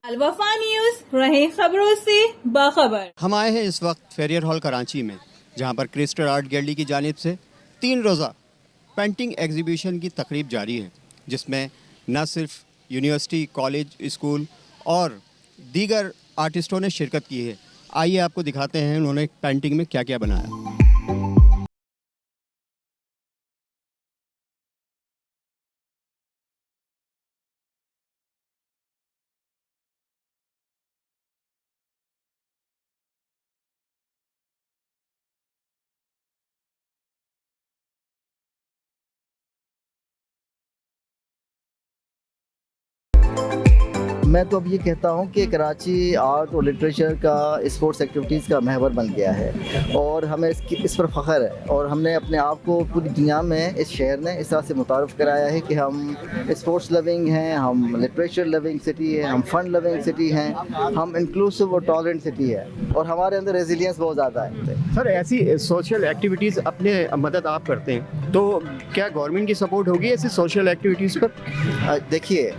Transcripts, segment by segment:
अल Wafa news, रहे खबरों से बाखबर। हम आए हैं इस वक्त फेरियर हॉल कराची में, जहां पर क्रिस्टल आर्ट गैलरी की जानिब से 3 रोज़ा पेंटिंग एग्जीबिशन की तकरीब जारी है, जिसमें न सिर्फ यूनिवर्सिटी, कॉलेज, स्कूल और दीगर आर्टिस्टों ने शिरकत की है। आइए आपको दिखाते हैं उन्होंने पेंटिंग में क्या क्या बनाया। मैं तो अब ये कहता हूँ कि कराची आर्ट और लिटरेचर का, स्पोर्ट्स एक्टिविटीज़ का महवर बन गया है और हमें इस पर फ़ख्र है। और हमने अपने आप को पूरी दुनिया में, इस शहर ने इस तरह से मुतारफ़ कराया है कि हम स्पोर्ट्स लविंग हैं, हम लिटरेचर लविंग सिटी है, हम फ़न लविंग सिटी हैं, हम इंक्लूसिव और टॉलरेंट सिटी है और हमारे अंदर रेजिलियंस बहुत ज़्यादा है। सर, ऐसी सोशल एक्टिविटीज़ अपने मदद आप करते हैं, तो क्या गवर्नमेंट की सपोर्ट होगी ऐसी सोशल एक्टिविटीज़ पर? देखिए,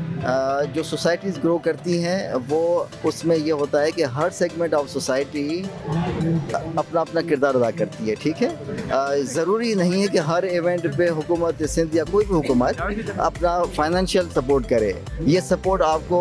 जो सोसाइटीज़ ग्रो करती हैं वो उसमें ये होता है कि हर सेगमेंट ऑफ सोसाइटी अपना अपना किरदार अदा करती है, ठीक है। ज़रूरी नहीं है कि हर इवेंट पे हुकूमत सिंध या कोई भी हुकूमत अपना फाइनेंशियल सपोर्ट करे। ये सपोर्ट आपको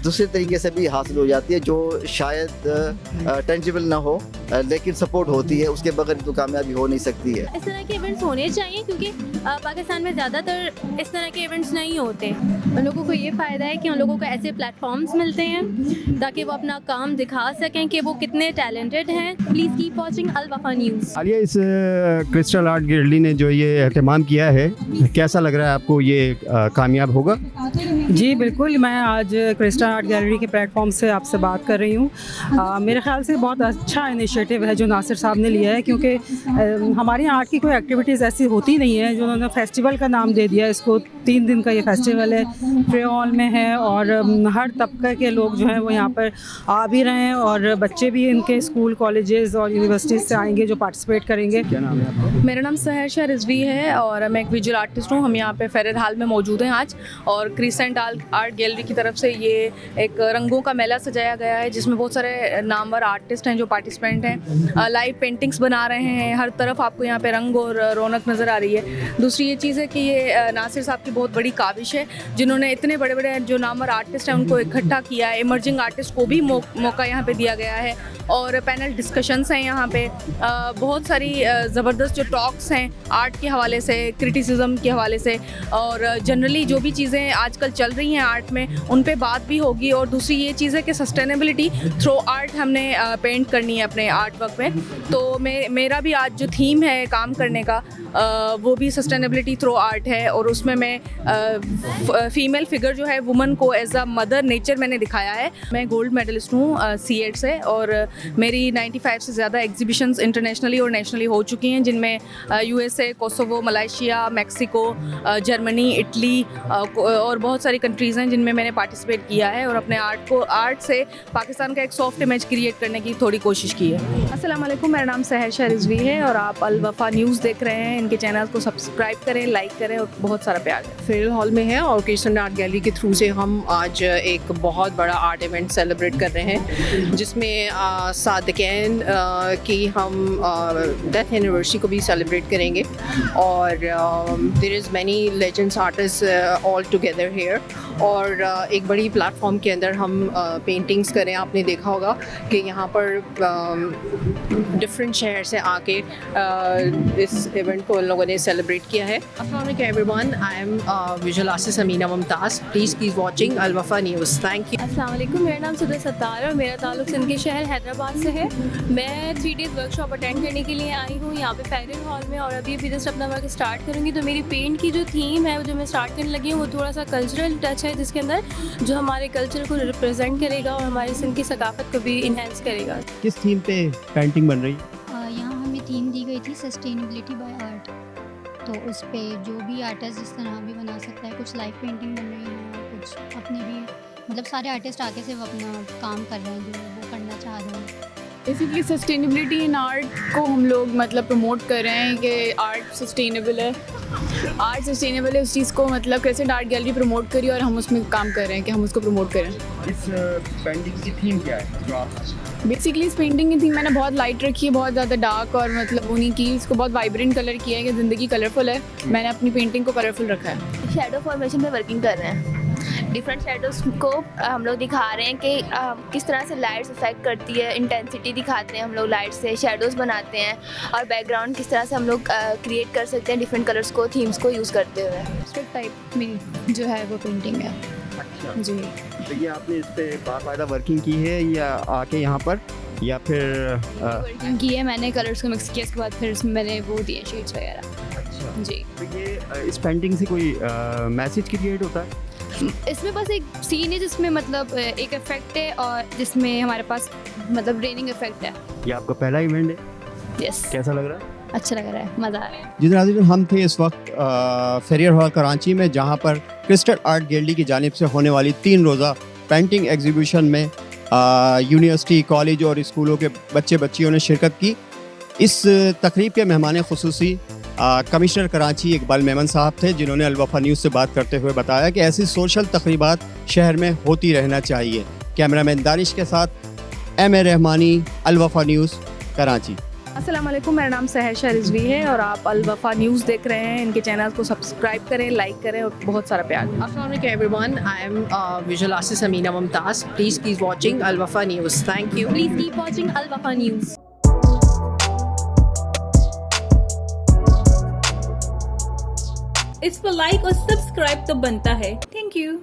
दूसरे तरीके से भी हासिल हो जाती है जो शायद टेंजिबल ना हो, लेकिन सपोर्ट होती है, उसके बगैर तो कामयाबी हो नहीं सकती है। इस तरह के इवेंट्स होने चाहिए क्योंकि पाकिस्तान में ज़्यादातर इस तरह के इवेंट्स नहीं होते। उन लोगों को ये फ़ायदा है कि उन लोगों को ऐसे प्लेटफॉर्म्स मिलते हैं ताकि वो अपना काम दिखा सकें कि वो कितने टैलेंटेड हैं। Please keep watching Al Wafa news. Alia, इस क्रिस्टल आर्ट गैलरी ने जो ये एहतमाम किया है, कैसा लग रहा है आपको? ये कामयाब होगा? जी बिल्कुल, मैं आज क्रिस्टल आर्ट गैलरी के प्लेटफॉर्म से आपसे बात कर रही हूँ। मेरे ख्याल से बहुत अच्छा इनिशिएटिव है जो नासिर साहब ने लिया है, क्योंकि हमारे यहाँ आर्ट की कोई एक्टिविटीज़ ऐसी होती नहीं है। जो उन्होंने फेस्टिवल का नाम दे दिया इसको, 3 दिन का ये फेस्टिवल है, फ्री हॉल में है और हर तबके के लोग जो हैं वो यहाँ पर आ भी रहे हैं और बच्चे भी इनके स्कूल, कॉलेजेस और यूनिवर्सिटीज़ से आएंगे जो पार्टिसिपेट करेंगे। क्या नाम है आपका? मेरा नाम सहरशा रिजवी है और मैं एक विजुअल आर्टिस्ट हूँ। हम यहाँ पे फेरियर हॉल में मौजूद हैं आज, और क्रिसेंट आर्ट गैलरी की तरफ से ये एक रंगों का मेला सजाया गया है जिसमें बहुत सारे नामवर आर्टिस्ट हैं जो पार्टिसिपेंट हैं। लाइव पेंटिंग्स बना रहे हैं, हर तरफ आपको यहाँ पे रंग और रौनक नज़र आ रही है। दूसरी ये चीज़ है कि ये नासिर साहब की बहुत बड़ी काविश है जिन्होंने इतने बड़े बड़े जो नामवर आर्टिस्ट हैं उनको इकट्ठा किया है। इमर्जिंग आर्टिस्ट को भी मौका यहाँ पे दिया गया है और पैनल डिस्कशंस हैं यहाँ पे। बहुत सारी ज़बरदस्त जो टॉक्स हैं आर्ट के हवाले से, क्रिटिसिज्म के हवाले से, और जनरली जो भी चीज़ें आजकल चल रही हैं आर्ट में उन पे बात भी होगी। और दूसरी ये चीज़ है कि सस्टेनेबिलिटी थ्रू आर्ट हमने पेंट करनी है अपने आर्ट वर्क में। तो मेरा भी आज जो थीम है काम करने का वो भी सस्टेनेबिलिटी थ्रू आर्ट है, और उसमें मैं फीमेल फिगर जो है वुमन को एज अ मदर नेचर मैंने दिखाया है। मैं गोल्ड मेडलिस्ट हूँ C8 से, और मेरी 95 से ज़्यादा एग्जीबिशंस इंटरनेशनली और नेशनली हो चुकी हैं जिनमें USA, Kosovo, Malaysia, Mexico, Germany, Italy और बहुत सारी कंट्रीज़ हैं जिनमें मैंने पार्टिसिपेट किया है और अपने आर्ट से पाकिस्तान का एक सॉफ्ट इमेज क्रिएट करने की थोड़ी कोशिश की है। अस्सलाम वालेकुम, मेरा नाम सहरशा रिजवी है और आप अल वफा न्यूज़ देख रहे हैं। इनके चैनल को सब्सक्राइब करें, लाइक करें और बहुत सारा प्यार दें। फेरियर हॉल में है और क्रिस्टल आर्ट गैलरी के थ्रू से हम आज एक बहुत बड़ा आर्ट इवेंट सेलिब्रेट कर रहे हैं जिसमें सादिकैन की हम डेथ एनिवर्सरी को भी सेलिब्रेट करेंगे और there is many legends artist all together here. और एक बड़ी प्लेटफॉर्म के अंदर हम पेंटिंग्स करें। आपने देखा होगा कि यहाँ पर डिफरेंट शहर से आके इस इवेंट को उन लोगों ने सेलिब्रेट किया है। अस्सलाम वालेकुम everyone, I am visual artist Amina Mumtaz. Please keep watching Al Wafa news. Thank you. अस्सलाम वालेकुम, मेरा नाम सुदर सत्तार है और मेरा ताल्लुक सिंध के शहर हैदराबाद से है। मैं 3 डेज़ वर्कशॉप अटेंड करने के लिए आई हूँ यहाँ पे फेरियर हॉल में, और अभी जस्ट अपना वर्क स्टार्ट करूँगी। तो मेरी पेंट की जो थीम है जो मैं स्टार्ट करने लगी हूँ वो थोड़ा सा कल्चरल टच है, जिसके अंदर जो हमारे कल्चर को रिप्रेजेंट करेगा और हमारे सिंध की सकाफत को भी इन्हेंस करेगा। किस थीम पे पेंटिंग बन रही है? यहाँ हमें थीम दी गई थी सस्टेनेबिलिटी बाय आर्ट। तो उस पे जो भी आर्टिस्ट जिस तरह भी बना सकता है, कुछ लाइव पेंटिंग बन रही है और कुछ अपने भी, मतलब सारे आर्टिस्ट आके सिर्फ अपना काम कर रहे हैं जो वो करना चाह रहे हैं। बेसिकली सस्टेनेबिलिटी इन आर्ट को हम लोग मतलब प्रमोट कर रहे हैं कि आर्ट सस्टेनेबल है आर्ट सस्टेनेबल है, उस चीज़ को मतलब क्रिसेंट आर्ट गैलरी प्रमोट करी और हम उसमें काम कर रहे हैं कि हम उसको प्रमोट करें। इस पेंटिंग की थीम क्या है जो आप बेसिकली इस पेंटिंग की थीम मैंने बहुत लाइट रखी है, बहुत ज़्यादा डार्क और मतलब उन्हीं की, इसको बहुत वाइब्रेंट कलर किया है कि ज़िंदगी कलरफुल है। मैंने अपनी पेंटिंग को कलरफुल रखा है। शेडो फॉर्मेशन पे वर्किंग कर रहे हैं, डिफरेंट शेडोज़ को हम लोग दिखा रहे हैं कि किस तरह से लाइट्स इफेक्ट करती है, इंटेंसिटी दिखाते हैं हम लोग लाइट से, शेडोज़ बनाते हैं और बैकग्राउंड किस तरह से हम लोग क्रिएट कर सकते हैं डिफरेंट कलर्स को, थीम्स को यूज़ करते हुए। स्ट्रिप टाइप में जो है वो पेंटिंग है। अच्छा जी, तो ये आपने इस पे बाकायदा वर्किंग की है या आके यहाँ पर, या फिर वर्किंग की है मैंने, कलर्स को मिक्स किया, उसके बाद फिर इसमें मैंने वो दिए शेड्स वगैरह। अच्छा, जी, तो ये इस पेंटिंग से कोई मैसेज क्रिएट होता है? इसमें बस एक सीन है जिसमें मतलब एक इफेक्ट है और जिसमें हमारे पास मतलब रेनिंग इफेक्ट है। ये आपका पहला इवेंट है, यस, कैसा लग रहा है? अच्छा लग रहा है, मज़ा आ रहा है। जी नाज़रीन, हम थे इस वक्त फेरियर हॉल कराची में, जहाँ पर क्रिस्टल आर्ट गैलरी की जानिब से होने वाली 3 रोज़ा पेंटिंग एग्जीबिशन में यूनिवर्सिटी, कॉलेज और स्कूलों के बच्चे बच्चियों ने शिरकत की। इस तकरीब के मेहमान खुसूसी कमिश्नर कराची इकबाल मेमन साहब थे, जिन्होंने अलवफा न्यूज़ से बात करते हुए बताया कि ऐसी सोशल तकरीबात शहर में होती रहना चाहिए। कैमरामैन दानिश के साथ एम ए रहमानी, अलवफा न्यूज़ कराची। अस्सलाम वालेकुम, मेरा नाम सहर रिजवी है और आप अलवफा न्यूज़ देख रहे हैं। इनके चैनल को सब्सक्राइब करें, लाइक करें और बहुत सारा प्यार। Assalamu alaikum everyone. I am visual artist Amina Mumtaz. Please keep watching Al Wafa News. Thank you. Please keep watching Al Wafa News. इस पर लाइक और सब्सक्राइब तो बनता है। Thank you.